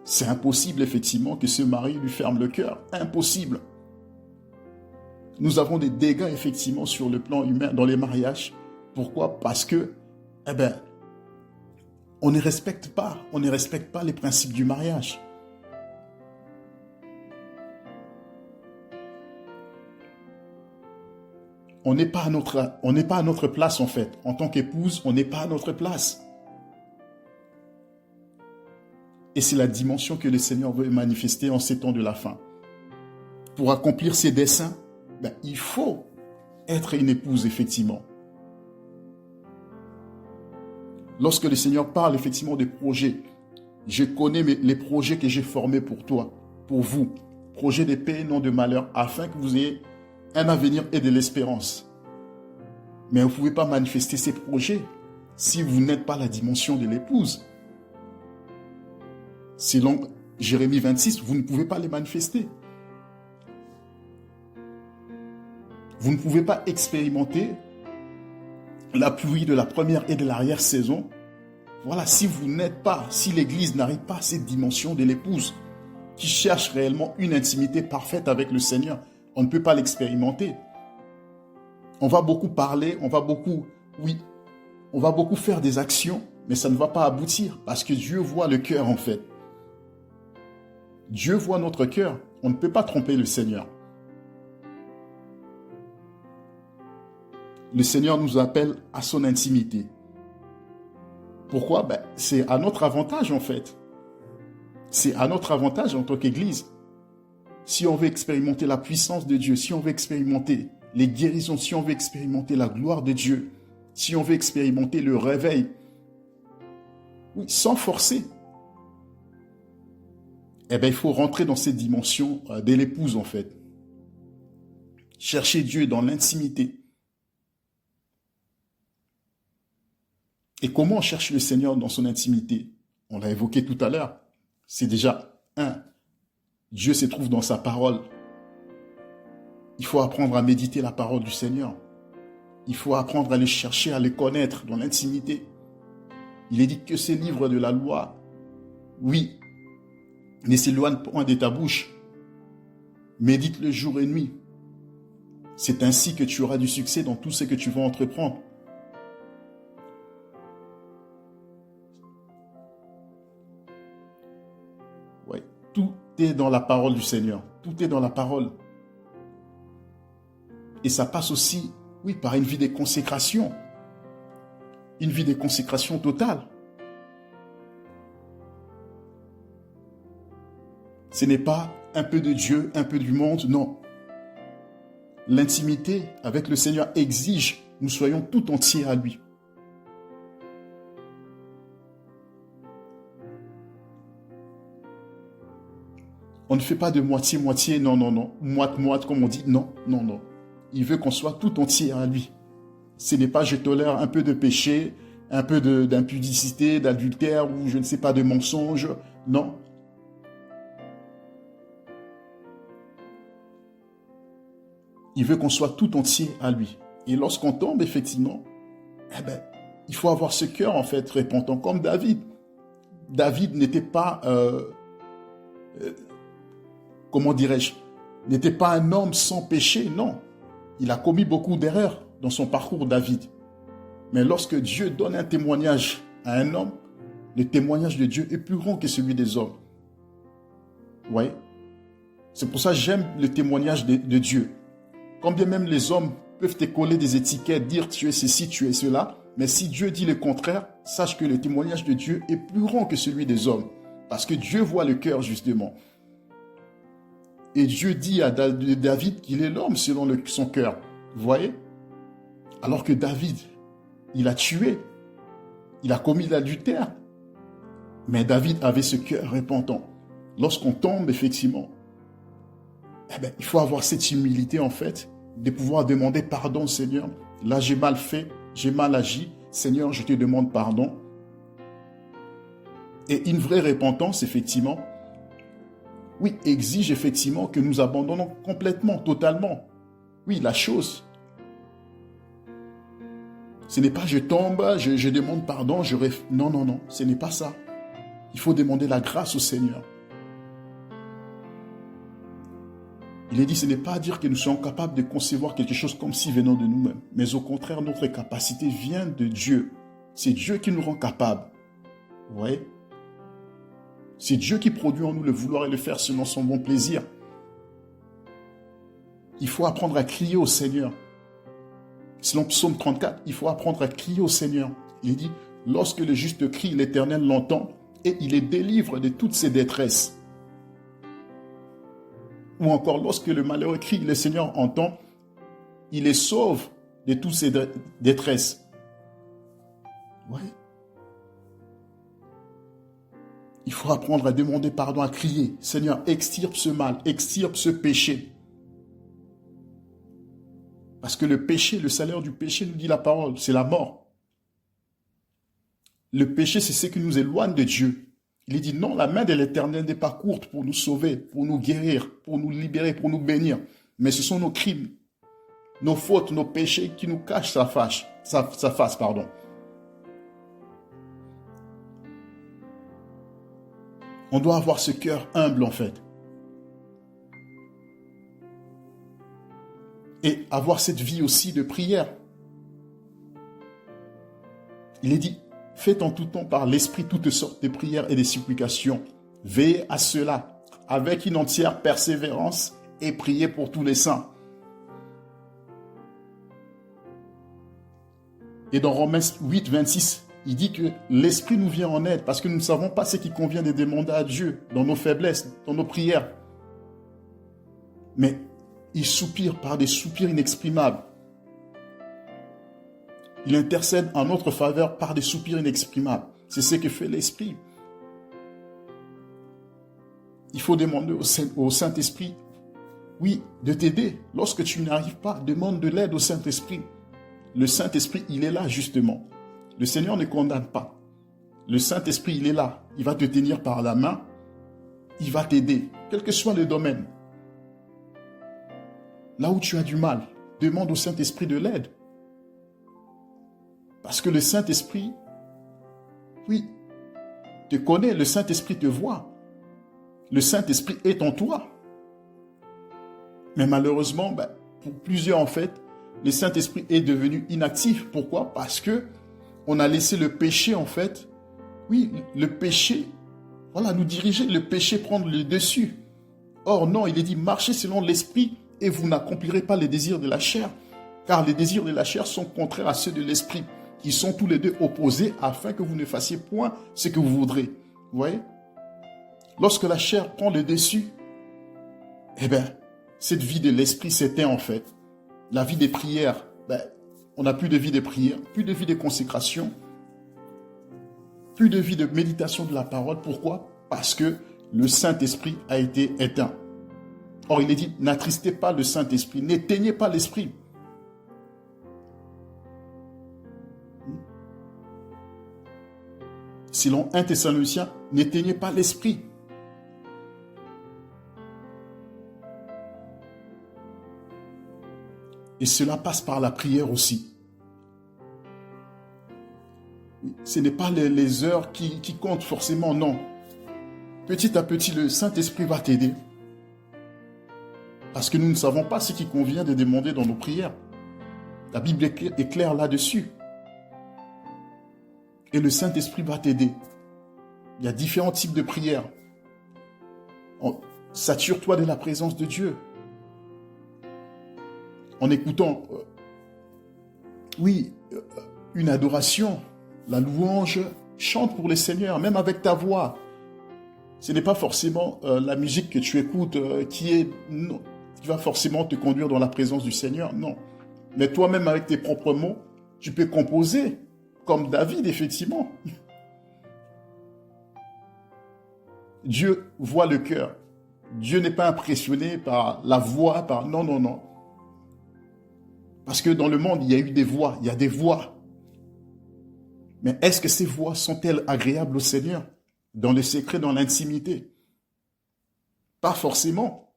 C'est impossible, effectivement, que ce mari lui ferme le cœur. Impossible. Nous avons des dégâts, effectivement, sur le plan humain, dans les mariages. Pourquoi? Parce que, on ne respecte pas les principes du mariage. On n'est pas à notre place, en fait. En tant qu'épouse, on n'est pas à notre place. Et c'est la dimension que le Seigneur veut manifester en ces temps de la fin. Pour accomplir ses desseins, il faut être une épouse, effectivement. Lorsque le Seigneur parle, effectivement, des projets, je connais les projets que j'ai formés pour toi, pour vous. Projets de paix, non de malheur, afin que vous ayez un avenir et de l'espérance. Mais vous ne pouvez pas manifester ces projets si vous n'êtes pas la dimension de l'épouse. Selon Jérémie 26, vous ne pouvez pas les manifester. Vous ne pouvez pas expérimenter la pluie de la première et de l'arrière-saison. Voilà, si l'Église n'arrive pas à cette dimension de l'épouse qui cherche réellement une intimité parfaite avec le Seigneur, on ne peut pas l'expérimenter. On va beaucoup parler, on va beaucoup faire des actions, mais ça ne va pas aboutir parce que Dieu voit le cœur, en fait. Dieu voit notre cœur. On ne peut pas tromper le Seigneur. Le Seigneur nous appelle à son intimité. Pourquoi? C'est à notre avantage, en fait. C'est à notre avantage en tant qu'Église. Si on veut expérimenter la puissance de Dieu, si on veut expérimenter les guérisons, si on veut expérimenter la gloire de Dieu, si on veut expérimenter le réveil, oui, sans forcer, il faut rentrer dans cette dimension de l'épouse, en fait. Chercher Dieu dans l'intimité. Et comment on cherche le Seigneur dans son intimité? On l'a évoqué tout à l'heure. C'est déjà Dieu se trouve dans sa parole. Il faut apprendre à méditer la parole du Seigneur. Il faut apprendre à les chercher, à les connaître dans l'intimité. Il est dit que ces livres de la loi, oui, ne s'éloignent point de ta bouche. Médite-le jour et nuit. C'est ainsi que tu auras du succès dans tout ce que tu vas entreprendre. Oui, tout est dans la parole du Seigneur. Tout est dans la parole. Et ça passe aussi, oui, par une vie de consécration. Une vie de consécration totale. Ce n'est pas un peu de Dieu, un peu du monde, non. L'intimité avec le Seigneur exige que nous soyons tout entiers à lui. On ne fait pas de moitié-moitié, non, non, non. Moite-moite, comme on dit, non, non, non. Il veut qu'on soit tout entier à lui. Ce n'est pas je tolère un peu de péché, un peu d'impudicité, d'adultère ou je ne sais pas de mensonge. Non. Il veut qu'on soit tout entier à lui. Et lorsqu'on tombe, effectivement, il faut avoir ce cœur, en fait, repentant, comme David. David n'était pas, comment dirais-je, n'était pas un homme sans péché, non. Il a commis beaucoup d'erreurs dans son parcours, David. Mais lorsque Dieu donne un témoignage à un homme, le témoignage de Dieu est plus grand que celui des hommes. Vous voyez? C'est pour ça que j'aime le témoignage de Dieu. Quand bien même les hommes peuvent te coller des étiquettes, dire tu es ceci, tu es cela, mais si Dieu dit le contraire, sache que le témoignage de Dieu est plus grand que celui des hommes. Parce que Dieu voit le cœur, justement. Et Dieu dit à David qu'il est l'homme selon son cœur. Vous voyez? Alors que David, il a tué. Il a commis l'adultère. Mais David avait ce cœur repentant. Lorsqu'on tombe, effectivement, il faut avoir cette humilité, en fait, de pouvoir demander pardon au Seigneur. Là, j'ai mal fait, j'ai mal agi. Seigneur, je te demande pardon. Et une vraie repentance, effectivement, oui, exige effectivement que nous abandonnons complètement, totalement. Oui, la chose. Ce n'est pas je tombe, je demande pardon, Non, non, non, ce n'est pas ça. Il faut demander la grâce au Seigneur. Il est dit, ce n'est pas à dire que nous sommes capables de concevoir quelque chose comme si venant de nous-mêmes. Mais au contraire, notre capacité vient de Dieu. C'est Dieu qui nous rend capables. Vous voyez? C'est Dieu qui produit en nous le vouloir et le faire selon son bon plaisir. Il faut apprendre à crier au Seigneur. Selon Psaume 34, il faut apprendre à crier au Seigneur. Il dit, lorsque le juste crie, l'Éternel l'entend et il les délivre de toutes ses détresses. Ou encore, lorsque le malheureux crie, le Seigneur entend, il les sauve de toutes ses détresses. Oui. Il faut apprendre à demander pardon, à crier. Seigneur, extirpe ce mal, extirpe ce péché. Parce que le péché, le salaire du péché, nous dit la parole, c'est la mort. Le péché, c'est ce qui nous éloigne de Dieu. Il dit non, la main de l'Éternel n'est pas courte pour nous sauver, pour nous guérir, pour nous libérer, pour nous bénir. Mais ce sont nos crimes, nos fautes, nos péchés qui nous cachent sa face. On doit avoir ce cœur humble, en fait. Et avoir cette vie aussi de prière. Il est dit, faites en tout temps par l'Esprit toutes sortes de prières et de supplications. Veillez à cela avec une entière persévérance et priez pour tous les saints. Et dans Romains 8, 26, il dit que l'Esprit nous vient en aide parce que nous ne savons pas ce qui convient de demander à Dieu dans nos faiblesses, dans nos prières. Mais il soupire par des soupirs inexprimables. Il intercède en notre faveur par des soupirs inexprimables. C'est ce que fait l'Esprit. Il faut demander au Saint-Esprit, oui, de t'aider. Lorsque tu n'arrives pas, demande de l'aide au Saint-Esprit. Le Saint-Esprit, il est là justement. Le Seigneur ne condamne pas. Le Saint-Esprit, il est là. Il va te tenir par la main. Il va t'aider, quel que soit le domaine. Là où tu as du mal, demande au Saint-Esprit de l'aide. Parce que le Saint-Esprit, oui, te connaît, le Saint-Esprit te voit. Le Saint-Esprit est en toi. Mais malheureusement, pour plusieurs en fait, le Saint-Esprit est devenu inactif. Pourquoi? Parce que on a laissé le péché en fait, oui, le péché, voilà, nous diriger, le péché prendre le dessus. Or non, il est dit, marchez selon l'Esprit et vous n'accomplirez pas les désirs de la chair. Car les désirs de la chair sont contraires à ceux de l'Esprit, qui sont tous les deux opposés afin que vous ne fassiez point ce que vous voudrez. Vous voyez? Lorsque la chair prend le dessus, cette vie de l'Esprit s'éteint en fait. La vie des prières, on n'a plus de vie de prière, plus de vie de consécration, plus de vie de méditation de la parole. Pourquoi? Parce que le Saint-Esprit a été éteint. Or, il est dit, n'attristez pas le Saint-Esprit, n'éteignez pas l'Esprit. Selon 1 Thessaloniciens, n'éteignez pas l'Esprit. Et cela passe par la prière aussi. Ce n'est pas les heures qui comptent forcément, non. Petit à petit, le Saint-Esprit va t'aider. Parce que nous ne savons pas ce qui convient de demander dans nos prières. La Bible est claire là-dessus. Et le Saint-Esprit va t'aider. Il y a différents types de prières. Sature-toi de la présence de Dieu. En écoutant, une adoration, la louange, chante pour le Seigneur, même avec ta voix. Ce n'est pas forcément la musique que tu écoutes qui va forcément te conduire dans la présence du Seigneur, non. Mais toi-même, avec tes propres mots, tu peux composer, comme David, effectivement. Dieu voit le cœur. Dieu n'est pas impressionné par la voix, par... Non, non, non. Parce que dans le monde, il y a eu des voix, il y a des voix. Mais est-ce que ces voix sont-elles agréables au Seigneur? Dans le secret, dans l'intimité? Pas forcément.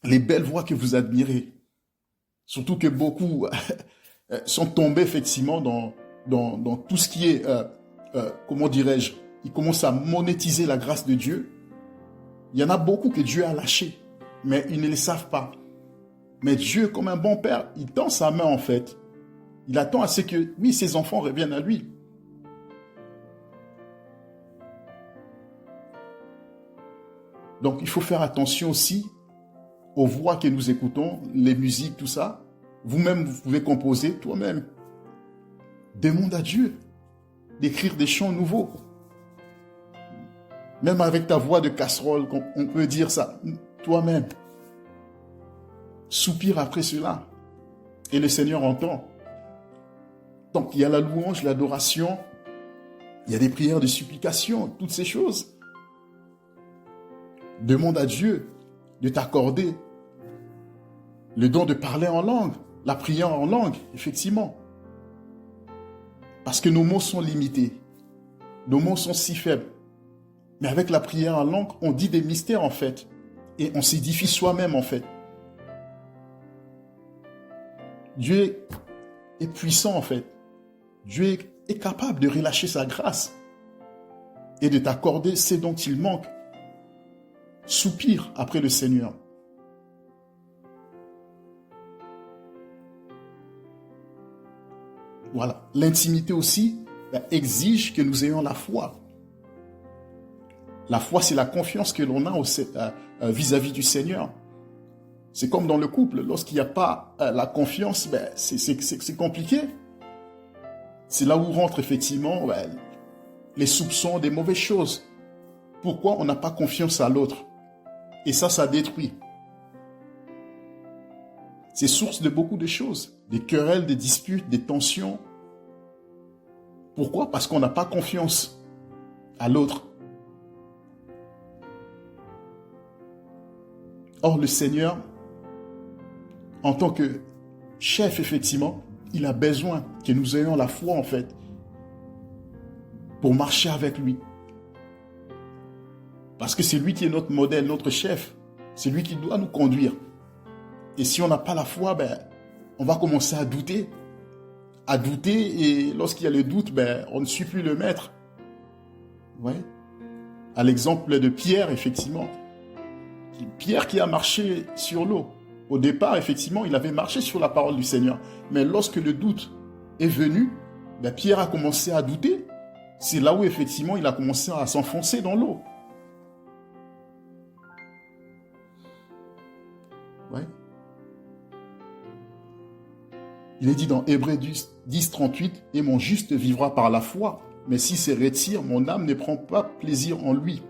Les belles voix que vous admirez, surtout que beaucoup sont tombés effectivement dans tout ce qui est, comment dirais-je, ils commencent à monétiser la grâce de Dieu. Il y en a beaucoup que Dieu a lâchés, mais ils ne le savent pas. Mais Dieu, comme un bon père, il tend sa main en fait. Il attend à ce que, oui, ses enfants reviennent à lui. Donc, il faut faire attention aussi aux voix que nous écoutons, les musiques, tout ça. Vous-même, vous pouvez composer toi-même. Demande à Dieu d'écrire des chants nouveaux. Même avec ta voix de casserole, on peut dire ça toi-même. Soupire après cela. Et le Seigneur entend. Donc, il y a la louange, l'adoration, il y a des prières de supplication, toutes ces choses. Demande à Dieu de t'accorder le don de parler en langue, la prière en langue, effectivement. Parce que nos mots sont limités. Nos mots sont si faibles. Mais avec la prière en langue, on dit des mystères, en fait. Et on s'édifie soi-même, en fait. Dieu est puissant, en fait. Dieu est capable de relâcher sa grâce et de t'accorder ce dont il manque. Soupire après le Seigneur. Voilà. L'intimité aussi exige que nous ayons la foi. La foi, c'est la confiance que l'on a vis-à-vis du Seigneur. C'est comme dans le couple. Lorsqu'il n'y a pas la confiance, c'est compliqué. C'est là où rentrent effectivement les soupçons des mauvaises choses. Pourquoi on n'a pas confiance à l'autre? Et ça détruit. C'est source de beaucoup de choses. Des querelles, des disputes, des tensions. Pourquoi? Parce qu'on n'a pas confiance à l'autre. Or, le Seigneur, en tant que chef, effectivement, il a besoin que nous ayons la foi, en fait, pour marcher avec lui. Parce que c'est lui qui est notre modèle, notre chef. C'est lui qui doit nous conduire. Et si on n'a pas la foi, on va commencer à douter. À douter, et lorsqu'il y a le doute, on ne suit plus le maître. Ouais. À l'exemple de Pierre, effectivement. Pierre qui a marché sur l'eau. Au départ, effectivement, il avait marché sur la parole du Seigneur. Mais lorsque le doute est venu, Pierre a commencé à douter. C'est là où, effectivement, il a commencé à s'enfoncer dans l'eau. Ouais. Il est dit dans Hébreux 10, 38, « Et mon juste vivra par la foi, mais s'il se retire, mon âme ne prend pas plaisir en lui.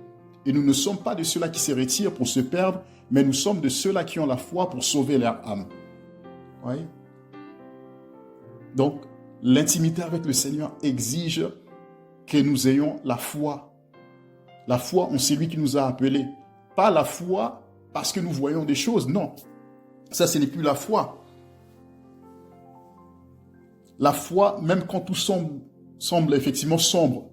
Et nous ne sommes pas de ceux-là qui se retirent pour se perdre, mais nous sommes de ceux-là qui ont la foi pour sauver leur âme. » Ouais. Donc, l'intimité avec le Seigneur exige que nous ayons la foi. La foi en celui qui nous a appelés. Pas la foi parce que nous voyons des choses, non. Ça, ce n'est plus la foi. La foi, même quand tout semble effectivement sombre,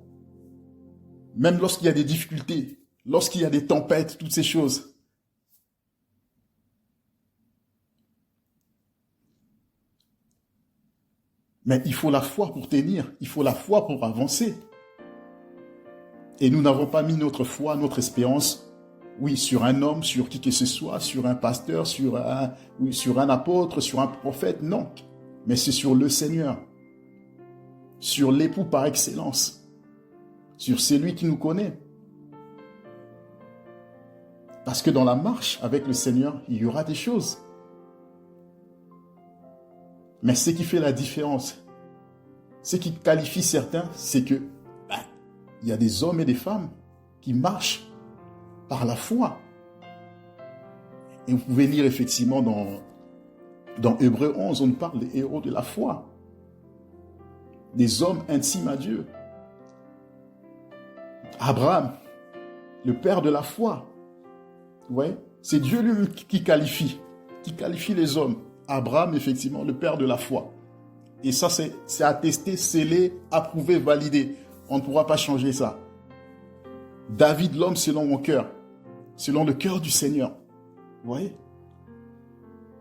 même lorsqu'il y a des difficultés, lorsqu'il y a des tempêtes, toutes ces choses. Mais il faut la foi pour tenir, il faut la foi pour avancer. Et nous n'avons pas mis notre foi, notre espérance, oui, sur un homme, sur qui que ce soit, sur un pasteur, sur un apôtre, sur un prophète, non. Mais c'est sur le Seigneur, sur l'époux par excellence, sur celui qui nous connaît. Parce que dans la marche avec le Seigneur, il y aura des choses. Mais ce qui fait la différence, ce qui qualifie certains, c'est que il y a des hommes et des femmes qui marchent par la foi. Et vous pouvez lire effectivement dans Hébreux 11, on nous parle des héros de la foi, des hommes intimes à Dieu. Abraham, le père de la foi. Ouais, c'est Dieu lui qui qualifie les hommes. Abraham, effectivement, le père de la foi. Et ça, c'est attesté, scellé, approuvé, validé. On ne pourra pas changer ça. David, l'homme selon mon cœur, selon le cœur du Seigneur. Vous voyez?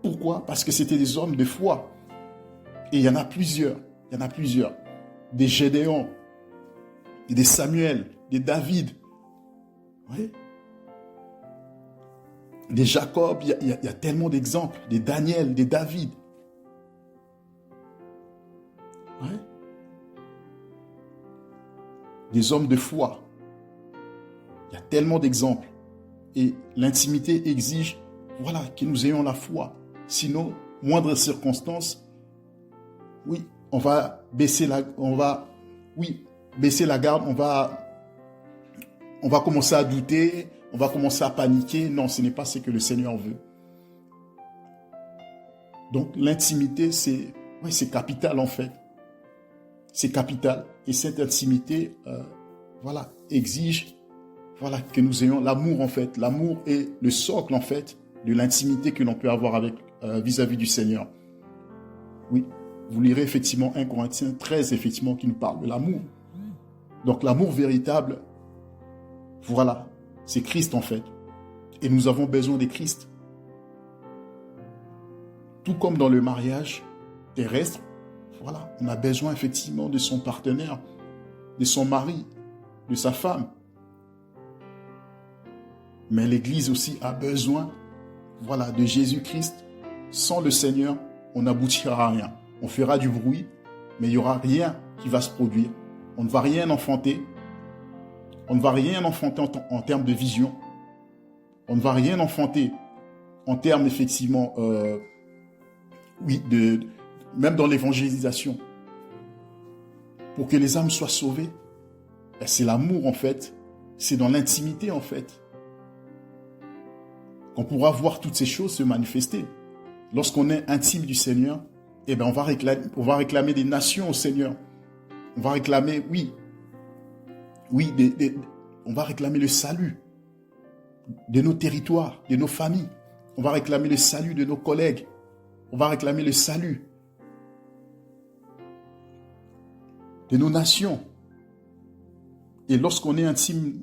Pourquoi? Parce que c'était des hommes de foi. Et il y en a plusieurs. Des Gédéon, des Samuel, des David. Vous voyez? Des Jacob, il y a tellement d'exemples. Des Daniel, des David. Ouais. Des hommes de foi. Il y a tellement d'exemples. Et l'intimité exige, voilà, que nous ayons la foi. Sinon, moindre circonstance, oui, on va baisser la garde, on va commencer à douter, on va commencer à paniquer. Non, ce n'est pas ce que le Seigneur veut. Donc, l'intimité, c'est capital en fait. C'est capital. Et cette intimité, exige, que nous ayons l'amour en fait. L'amour est le socle en fait de l'intimité que l'on peut avoir avec vis-à-vis du Seigneur. Oui, vous lirez effectivement 1 Corinthiens 13 effectivement qui nous parle de l'amour. Donc l'amour véritable, c'est Christ en fait. Et nous avons besoin de Christ. Tout comme dans le mariage terrestre, on a besoin effectivement de son partenaire, de son mari, de sa femme. Mais l'Église aussi a besoin, de Jésus-Christ. Sans le Seigneur, on n'aboutira à rien. On fera du bruit, mais il n'y aura rien qui va se produire. On ne va rien enfanter. On ne va rien enfanter en termes de vision. On ne va rien enfanter en termes, effectivement, même dans l'évangélisation. Pour que les âmes soient sauvées, c'est l'amour, en fait. C'est dans l'intimité, en fait, qu'on pourra voir toutes ces choses se manifester. Lorsqu'on est intime du Seigneur, on va réclamer des nations au Seigneur. On va réclamer, on va réclamer le salut de nos territoires, de nos familles. On va réclamer le salut de nos collègues. On va réclamer le salut de nos nations. Et lorsqu'on est intime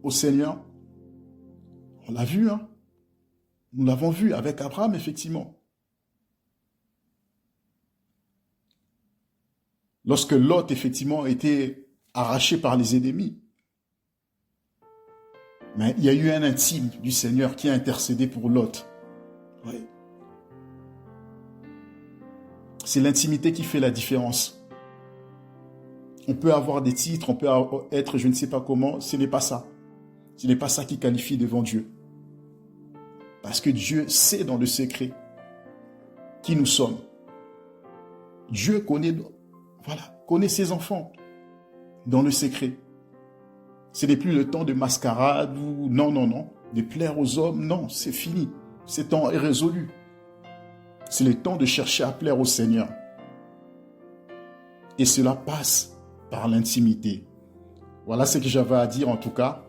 au Seigneur, on l'a vu, nous l'avons vu avec Abraham, effectivement. Lorsque Lot, effectivement, était arraché par les ennemis, mais il y a eu un intime du Seigneur qui a intercédé pour Lot. Oui. C'est l'intimité qui fait la différence. On peut avoir des titres, on peut être je ne sais pas comment, ce n'est pas ça. Ce n'est pas ça qui qualifie devant Dieu. Parce que Dieu sait dans le secret qui nous sommes. Dieu connaît ses enfants dans le secret. Ce n'est plus le temps de mascarade ou non, de plaire aux hommes, non, c'est fini. Ce temps est résolu. C'est le temps de chercher à plaire au Seigneur. Et cela passe par l'intimité. Voilà ce que j'avais à dire en tout cas.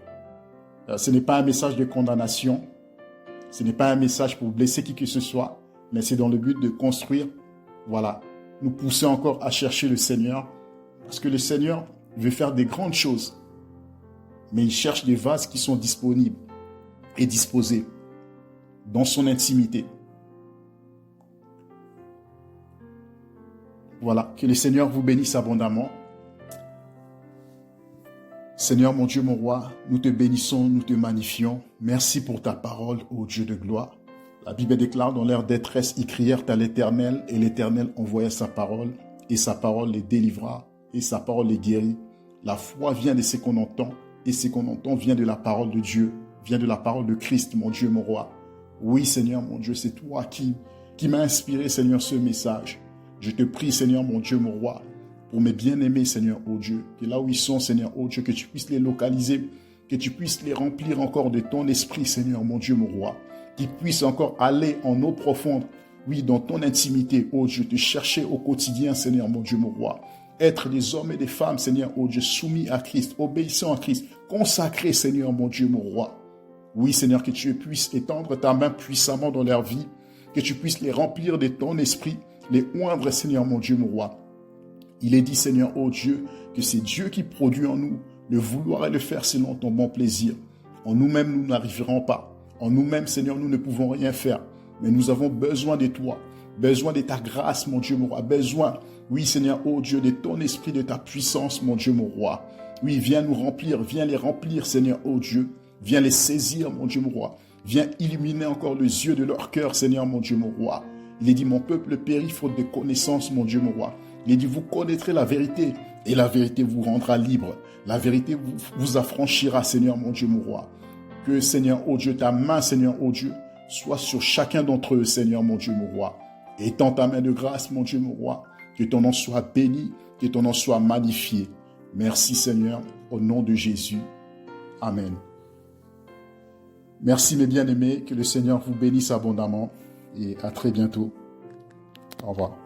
Ce n'est pas un message de condamnation. Ce n'est pas un message pour blesser qui que ce soit. Mais c'est dans le but de construire, nous pousser encore à chercher le Seigneur. Parce que le Seigneur veut faire des grandes choses. Mais il cherche des vases qui sont disponibles et disposés dans son intimité. Voilà, que le Seigneur vous bénisse abondamment. Seigneur, mon Dieu, mon roi, nous te bénissons, nous te magnifions. Merci pour ta parole, ô Dieu de gloire. La Bible déclare, dans leur détresse, ils crièrent à l'Éternel, et l'Éternel envoya sa parole, et sa parole les délivra, et sa parole les guérit. La foi vient de ce qu'on entend, et ce qu'on entend vient de la parole de Dieu, vient de la parole de Christ, mon Dieu, mon roi. Oui, Seigneur, mon Dieu, c'est toi qui m'as inspiré, Seigneur, ce message. Je te prie, Seigneur, mon Dieu, mon roi, pour mes bien-aimés, Seigneur, ô Dieu, que là où ils sont, Seigneur, ô Dieu, que tu puisses les localiser, que tu puisses les remplir encore de ton esprit, Seigneur, mon Dieu, mon roi. Qu'ils puissent encore aller en eau profonde, oui, dans ton intimité, oh Dieu, te chercher au quotidien, Seigneur, mon Dieu, mon roi. Être des hommes et des femmes, Seigneur, oh Dieu, soumis à Christ, obéissant à Christ, consacrés, Seigneur, mon Dieu, mon roi. Oui, Seigneur, que tu puisses étendre ta main puissamment dans leur vie, que tu puisses les remplir de ton esprit, les oindre, Seigneur, mon Dieu, mon roi. Il est dit, Seigneur, oh Dieu, que c'est Dieu qui produit en nous le vouloir et le faire selon ton bon plaisir. En nous-mêmes, nous n'arriverons pas. En nous-mêmes, Seigneur, nous ne pouvons rien faire. Mais nous avons besoin de toi, besoin de ta grâce, mon Dieu, mon roi. Besoin, oui, Seigneur, oh Dieu, de ton esprit, de ta puissance, mon Dieu, mon roi. Oui, viens nous remplir, viens les remplir, Seigneur, oh Dieu. Viens les saisir, mon Dieu, mon roi. Viens illuminer encore les yeux de leur cœur, Seigneur, mon Dieu, mon roi. Il est dit, mon peuple périt faute de connaissance, mon Dieu, mon roi. Il est dit, vous connaîtrez la vérité, et la vérité vous rendra libre. La vérité vous affranchira, Seigneur, mon Dieu, mon roi. Que, Seigneur, oh Dieu, ta main, Seigneur, oh Dieu, soit sur chacun d'entre eux, Seigneur, mon Dieu, mon roi. Étends ta main de grâce, mon Dieu, mon roi. Que ton nom soit béni, que ton nom soit magnifié. Merci, Seigneur, au nom de Jésus. Amen. Merci, mes bien-aimés. Que le Seigneur vous bénisse abondamment et à très bientôt. Au revoir.